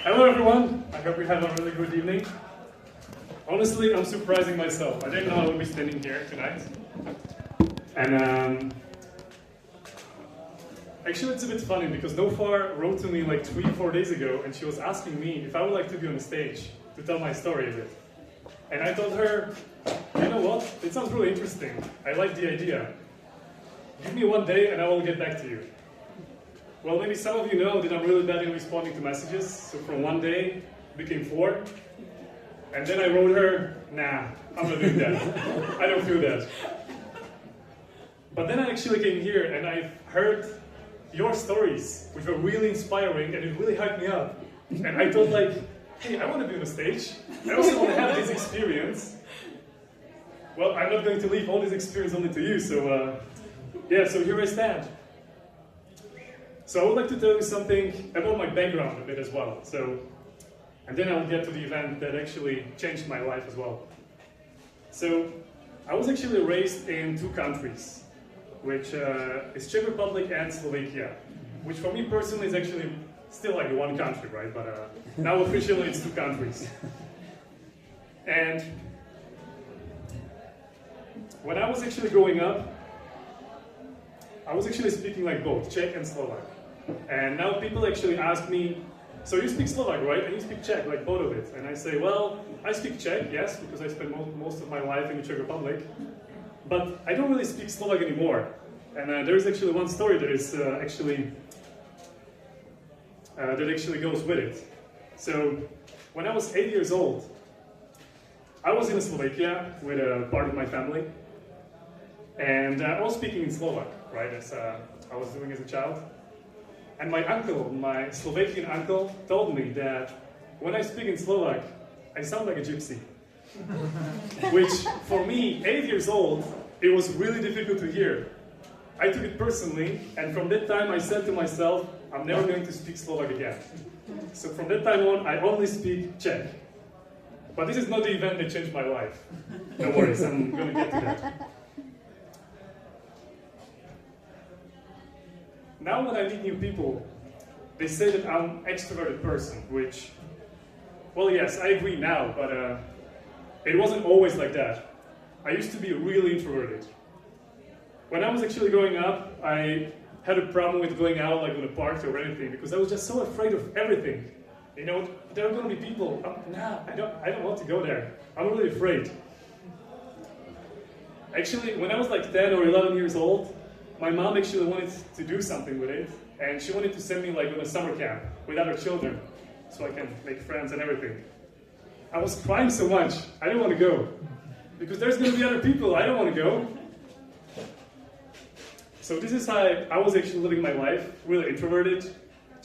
Hello everyone, I hope you had a really good evening. Honestly, I'm surprising myself. I didn't know I would be standing here tonight. And actually it's a bit funny because Nofar wrote to me like 3 or 4 days ago and she was asking me if I would like to be on the stage to tell my story a bit. And I told her, you know what, it sounds really interesting. I like the idea. Give me 1 day and I will get back to you. Well, maybe some of you know that I'm really bad in responding to messages, so from 1 day it became 4. And then I wrote her, nah, I'm not doing that. I don't feel that. But then I actually came here and I heard your stories, which were really inspiring and it really hyped me up. And I thought like, hey, I want to be on the stage. I also want to have this experience. Well, I'm not going to leave all this experience only to you, so yeah, so here I stand. So I would like to tell you something about my background a bit as well. And then I'll get to the event that actually changed my life as well. So I was actually raised in 2 countries, which is Czech Republic and Slovakia, which for me personally is actually still like 1 country, right? But now officially it's 2 countries. And when I was actually growing up, I was actually speaking like both Czech and Slovak. And now people actually ask me, so you speak Slovak, right? And you speak Czech, like both of it. And I say, well, I speak Czech, yes, because I spent most of my life in the Czech Republic. But I don't really speak Slovak anymore. And there is actually one story that is that actually goes with it. So when I was 8 years old, I was in Slovakia with a part of my family. And I was speaking in Slovak, right, as I was doing as a child. And my uncle, my Slovakian uncle, told me that when I speak in Slovak, I sound like a gypsy. Which, for me, 8 years old, it was really difficult to hear. I took it personally, and from that time I said to myself, I'm never going to speak Slovak again. So from that time on, I only speak Czech. But this is not the event that changed my life. No worries, I'm going to get to that. Now when I meet new people, they say that I'm an extroverted person, which, well, yes, I agree now, but it wasn't always like that. I used to be really introverted. When I was actually growing up, I had a problem with going out like on a party or anything, because I was just so afraid of everything. You know, there are going to be people, nah, I don't want to go there. I'm really afraid. Actually, when I was like 10 or 11 years old, my mom actually wanted to do something with it, and she wanted to send me like on a summer camp with other children, so I can make friends and everything. I was crying so much, I didn't want to go, because there's going to be other people, I don't want to go. So this is how I was actually living my life, really introverted,